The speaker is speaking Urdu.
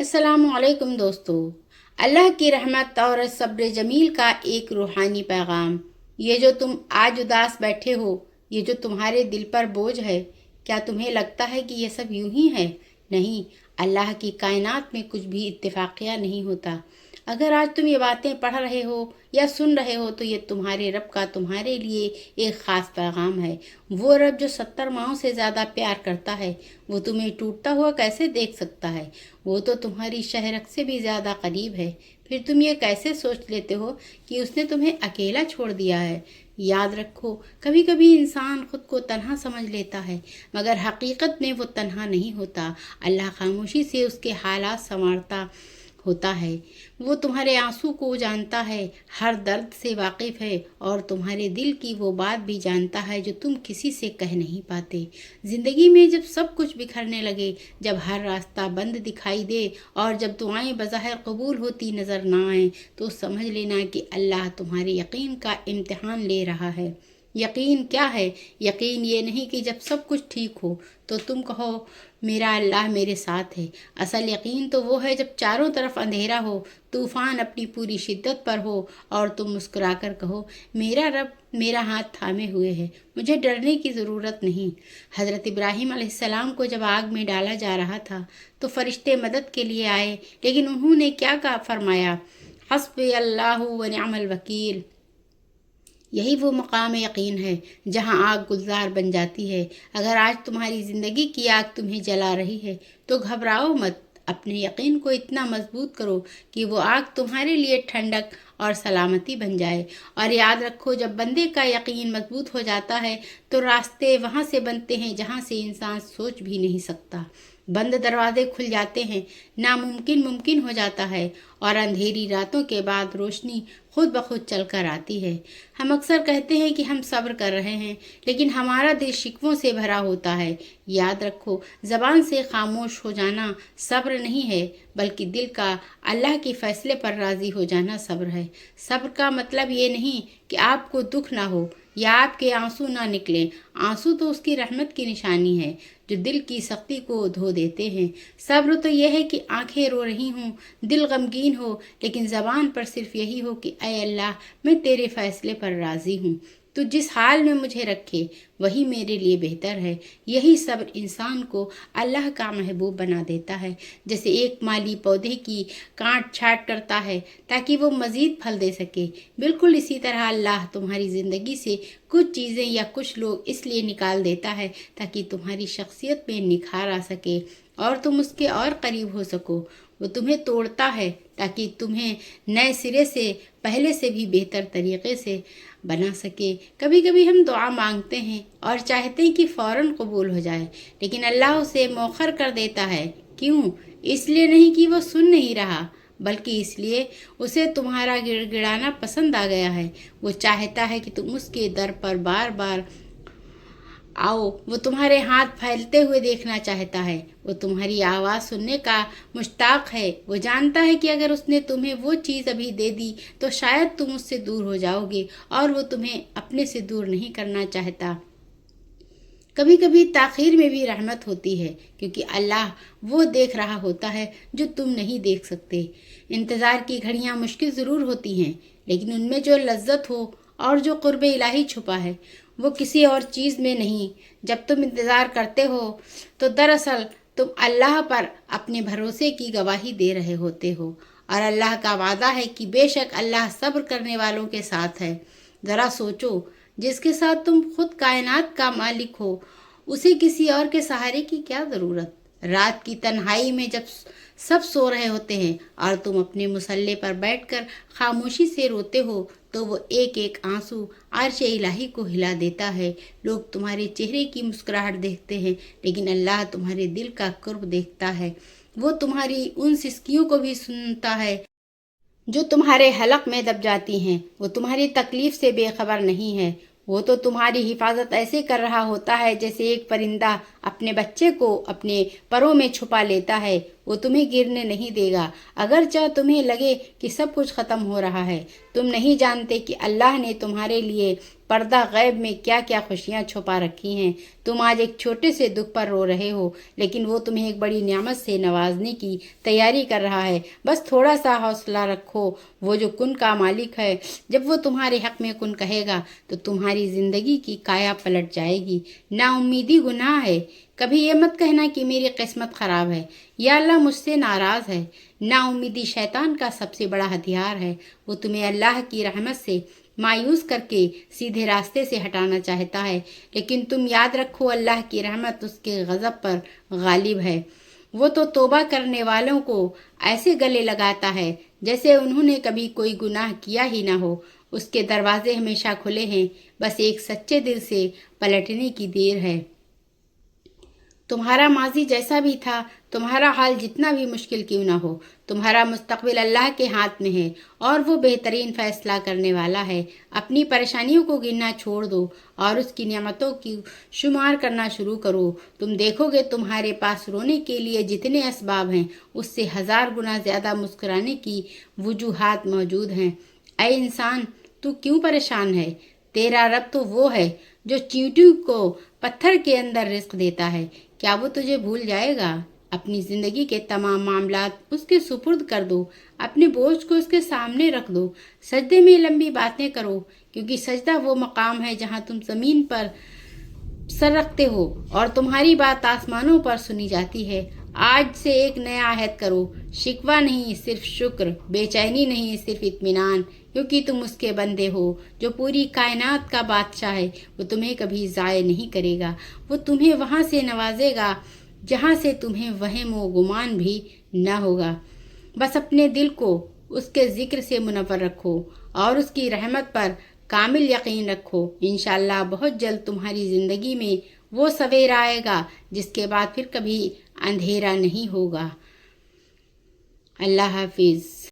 السلام علیکم دوستو، اللہ کی رحمت اور صبر جمیل کا ایک روحانی پیغام۔ یہ جو تم آج اداس بیٹھے ہو، یہ جو تمہارے دل پر بوجھ ہے، کیا تمہیں لگتا ہے کہ یہ سب یوں ہی ہے؟ نہیں، اللہ کی کائنات میں کچھ بھی اتفاقیہ نہیں ہوتا۔ اگر آج تم یہ باتیں پڑھ رہے ہو یا سن رہے ہو تو یہ تمہارے رب کا تمہارے لیے ایک خاص پیغام ہے۔ وہ رب جو 70 ماہوں سے زیادہ پیار کرتا ہے، وہ تمہیں ٹوٹتا ہوا کیسے دیکھ سکتا ہے؟ وہ تو تمہاری شہرک سے بھی زیادہ قریب ہے۔ پھر تم یہ کیسے سوچ لیتے ہو کہ اس نے تمہیں اکیلا چھوڑ دیا ہے؟ یاد رکھو، کبھی کبھی انسان خود کو تنہا سمجھ لیتا ہے، مگر حقیقت میں وہ تنہا نہیں ہوتا۔ اللہ خاموشی سے اس کے حالات سنوارتا ہوتا ہے۔ وہ تمہارے آنسو کو جانتا ہے، ہر درد سے واقف ہے، اور تمہارے دل کی وہ بات بھی جانتا ہے جو تم کسی سے کہہ نہیں پاتے۔ زندگی میں جب سب کچھ بکھرنے لگے، جب ہر راستہ بند دکھائی دے اور جب دعائیں بظاہر قبول ہوتی نظر نہ آئیں، تو سمجھ لینا کہ اللہ تمہارے یقین کا امتحان لے رہا ہے۔ یقین کیا ہے؟ یقین یہ نہیں کہ جب سب کچھ ٹھیک ہو تو تم کہو میرا اللہ میرے ساتھ ہے۔ اصل یقین تو وہ ہے جب چاروں طرف اندھیرا ہو، طوفان اپنی پوری شدت پر ہو، اور تم مسکرا کر کہو میرا رب میرا ہاتھ تھامے ہوئے ہے، مجھے ڈرنے کی ضرورت نہیں۔ حضرت ابراہیم علیہ السلام کو جب آگ میں ڈالا جا رہا تھا تو فرشتے مدد کے لیے آئے، لیکن انہوں نے کیا فرمایا؟ حسبی اللہ و نعم الوکیل۔ یہی وہ مقام یقین ہے جہاں آگ گلزار بن جاتی ہے۔ اگر آج تمہاری زندگی کی آگ تمہیں جلا رہی ہے تو گھبراؤ مت، اپنے یقین کو اتنا مضبوط کرو کہ وہ آگ تمہارے لیے ٹھنڈک اور سلامتی بن جائے۔ اور یاد رکھو، جب بندے کا یقین مضبوط ہو جاتا ہے تو راستے وہاں سے بنتے ہیں جہاں سے انسان سوچ بھی نہیں سکتا۔ بند دروازے کھل جاتے ہیں، ناممکن ممکن ہو جاتا ہے، اور اندھیری راتوں کے بعد روشنی خود بخود چل کر آتی ہے۔ ہم اکثر کہتے ہیں کہ ہم صبر کر رہے ہیں، لیکن ہمارا دل شکووں سے بھرا ہوتا ہے۔ یاد رکھو، زبان سے خاموش ہو جانا صبر نہیں ہے، بلکہ دل کا اللہ کے فیصلے پر راضی ہو جانا صبر ہے۔ صبر کا مطلب یہ نہیں کہ آپ کو دکھ نہ ہو یا آپ کے آنسو نہ نکلیں۔ آنسو تو اس کی رحمت کی نشانی ہے جو دل کی سختی کو دھو دیتے ہیں۔ صبر تو یہ ہے کہ آنکھیں رو رہی ہوں، دل غمگین ہو، لیکن زبان پر صرف یہی ہو کہ اے اللہ، میں تیرے فیصلے پر راضی ہوں۔ تو جس حال میں مجھے رکھے وہی میرے لیے بہتر ہے۔ یہی صبر انسان کو اللہ کا محبوب بنا دیتا ہے۔ جیسے ایک مالی پودے کی کاٹ چھانٹ کرتا ہے تاکہ وہ مزید پھل دے سکے، بالکل اسی طرح اللہ تمہاری زندگی سے کچھ چیزیں یا کچھ لوگ اس لیے نکال دیتا ہے تاکہ تمہاری شخصیت میں نکھار آ سکے اور تم اس کے اور قریب ہو سکو۔ وہ تمہیں توڑتا ہے تاکہ تمہیں نئے سرے سے، پہلے سے بھی بہتر طریقے سے بنا سکے۔ کبھی کبھی ہم دعا مانگتے ہیں اور چاہتے ہیں کہ فوراً قبول ہو جائے، لیکن اللہ اسے مؤخر کر دیتا ہے۔ کیوں؟ اس لیے نہیں کہ وہ سن نہیں رہا، بلکہ اس لیے اسے تمہارا گڑ گڑانا پسند آ گیا ہے۔ وہ چاہتا ہے کہ تم اس کے در پر بار بار آؤ۔ وہ تمہارے ہاتھ پھیلتے ہوئے دیکھنا چاہتا ہے، وہ تمہاری آواز سننے کا مشتاق ہے۔ وہ جانتا ہے کہ اگر اس نے تمہیں وہ چیز ابھی دے دی تو شاید تم اس سے دور ہو جاؤ گے، اور وہ تمہیں اپنے سے دور نہیں کرنا چاہتا۔ کبھی کبھی تاخیر میں بھی رحمت ہوتی ہے، کیونکہ اللہ وہ دیکھ رہا ہوتا ہے جو تم نہیں دیکھ سکتے۔ انتظار کی گھڑیاں مشکل ضرور ہوتی ہیں، لیکن ان میں جو لذت ہو اور جو قرب الہی چھپا ہے وہ کسی اور چیز میں نہیں۔ جب تم انتظار کرتے ہو تو دراصل تم اللہ پر اپنے بھروسے کی گواہی دے رہے ہوتے ہو، اور اللہ کا وعدہ ہے کہ بے شک اللہ صبر کرنے والوں کے ساتھ ہے۔ ذرا سوچو، جس کے ساتھ تم خود کائنات کا مالک ہو، اسے کسی اور کے سہارے کی کیا ضرورت؟ رات کی تنہائی میں جب سب سو رہے ہوتے ہیں اور تم اپنے مصلے پر بیٹھ کر خاموشی سے روتے ہو تو وہ ایک ایک آنسو عرش الہی کو ہلا دیتا ہے۔ لوگ تمہارے چہرے کی مسکراہٹ دیکھتے ہیں، لیکن اللہ تمہارے دل کا قرب دیکھتا ہے۔ وہ تمہاری ان سسکیوں کو بھی سنتا ہے جو تمہارے حلق میں دب جاتی ہیں۔ وہ تمہاری تکلیف سے بے خبر نہیں ہے۔ وہ تو تمہاری حفاظت ایسے کر رہا ہوتا ہے جیسے ایک پرندہ اپنے بچے کو اپنے پروں میں چھپا لیتا ہے۔ وہ تمہیں گرنے نہیں دے گا، اگرچہ تمہیں لگے کہ سب کچھ ختم ہو رہا ہے۔ تم نہیں جانتے کہ اللہ نے تمہارے لیے پردہ غیب میں کیا کیا خوشیاں چھپا رکھی ہیں۔ تم آج ایک چھوٹے سے دکھ پر رو رہے ہو، لیکن وہ تمہیں ایک بڑی نعمت سے نوازنے کی تیاری کر رہا ہے۔ بس تھوڑا سا حوصلہ رکھو، وہ جو کن کا مالک ہے جب وہ تمہارے حق میں کن کہے گا تو تمہاری زندگی کی کایا پلٹ جائے گی۔ نا امیدی گناہ ہے، کبھی یہ مت کہنا کہ میری قسمت خراب ہے یا اللہ مجھ سے ناراض ہے۔ نا امیدی شیطان کا سب سے بڑا ہتھیار ہے، وہ تمہیں اللہ کی رحمت سے مایوس کر کے سیدھے راستے سے ہٹانا چاہتا ہے، لیکن تم یاد رکھو اللہ کی رحمت اس کے غضب پر غالب ہے۔ وہ تو توبہ کرنے والوں کو ایسے گلے لگاتا ہے جیسے انہوں نے کبھی کوئی گناہ کیا ہی نہ ہو۔ اس کے دروازے ہمیشہ کھلے ہیں، بس ایک سچے دل سے پلٹنے کی دیر ہے۔ تمہارا ماضی جیسا بھی تھا، تمہارا حال جتنا بھی مشکل کیوں نہ ہو، تمہارا مستقبل اللہ کے ہاتھ میں ہے اور وہ بہترین فیصلہ کرنے والا ہے۔ اپنی پریشانیوں کو گننا چھوڑ دو اور اس کی نعمتوں کی شمار کرنا شروع کرو۔ تم دیکھو گے تمہارے پاس رونے کے لیے جتنے اسباب ہیں اس سے 1000 گنا زیادہ مسکرانے کی وجوہات موجود ہیں۔ اے انسان، تو کیوں پریشان ہے؟ تیرا رب تو وہ ہے جو چیونٹیوں کو پتھر کے اندر رزق دیتا ہے، کیا وہ تجھے بھول جائے گا؟ اپنی زندگی کے تمام معاملات اس کے سپرد کر دو، اپنے بوجھ کو اس کے سامنے رکھ دو، سجدے میں لمبی باتیں کرو، کیونکہ سجدہ وہ مقام ہے جہاں تم زمین پر سر رکھتے ہو اور تمہاری بات آسمانوں پر سنی جاتی ہے۔ آج سے ایک نیا عہد کرو، شکوہ نہیں صرف شکر، بے چینی نہیں صرف اطمینان، کیونکہ تم اس کے بندے ہو۔ جو پوری کائنات کا بادشاہ ہے وہ تمہیں کبھی ضائع نہیں کرے گا، وہ تمہیں وہاں سے نوازے گا جہاں سے تمہیں وہم و گمان بھی نہ ہوگا۔ بس اپنے دل کو اس کے ذکر سے منور رکھو اور اس کی رحمت پر کامل یقین رکھو۔ انشاءاللہ بہت جلد تمہاری زندگی میں وہ سویرا آئے گا جس کے بعد پھر کبھی اندھیرا نہیں ہوگا۔ اللہ حافظ۔